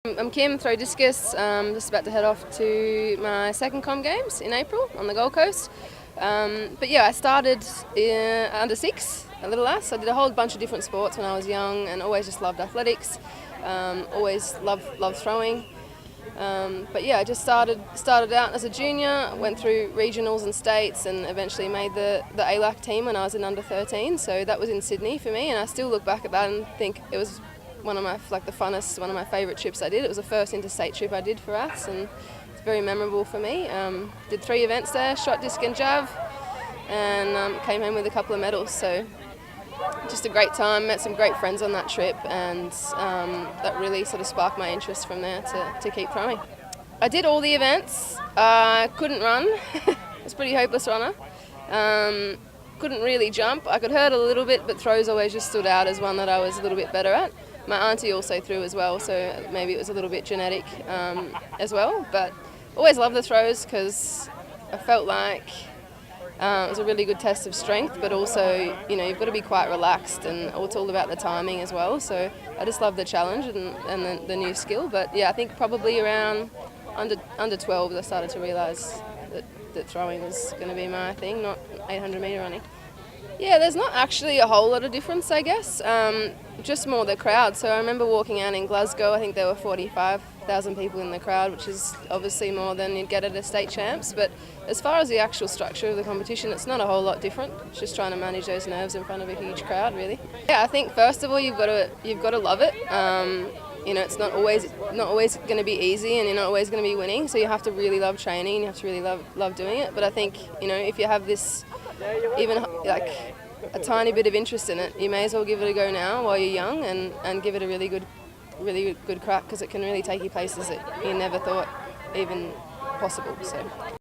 I'm Kim, throw discus, just about to head off to my second Com Games in April on the Gold Coast. But yeah, I started under 6, a little lass. I did a whole bunch of different sports when I was young and always just loved athletics, always loved throwing. But yeah, I just started out as a junior, went through regionals and states and eventually made the LAVic team when I was in under 13. So that was in Sydney for me, and I still look back at that and think it was one of my favourite trips I did. It was the first interstate trip I did for us, and it's very memorable for me. Did 3 events there, shot, disc and jav, and came home with a couple of medals. So just a great time, met some great friends on that trip, and that really sort of sparked my interest from there to keep throwing. I did all the events, couldn't run, I was a pretty hopeless runner. Couldn't really jump. I could hurdle a little bit, but throws always just stood out as one that I was a little bit better at. My auntie also threw as well, so maybe it was a little bit genetic as well, but always loved the throws because I felt like it was a really good test of strength, but also, you know, you've got to be quite relaxed, and it's all about the timing as well. So I just love the challenge and the new skill. But yeah, I think probably around under 12 I started to realise that throwing was going to be my thing, not 800 metre running. Yeah, there's not actually a whole lot of difference, I guess, just more the crowd. So I remember walking out in Glasgow, I think there were 45,000 people in the crowd, which is obviously more than you'd get at a state champs. But as far as the actual structure of the competition, it's not a whole lot different. It's just trying to manage those nerves in front of a huge crowd, really. Yeah, I think first of all you've got to love it. You know, it's not always going to be easy, and you're not always going to be winning. So you have to really love training, and you have to really love doing it. But I think, you know, if you have this even like a tiny bit of interest in it, you may as well give it a go now while you're young, and give it a really good crack, because it can really take you places that you never thought even possible. So.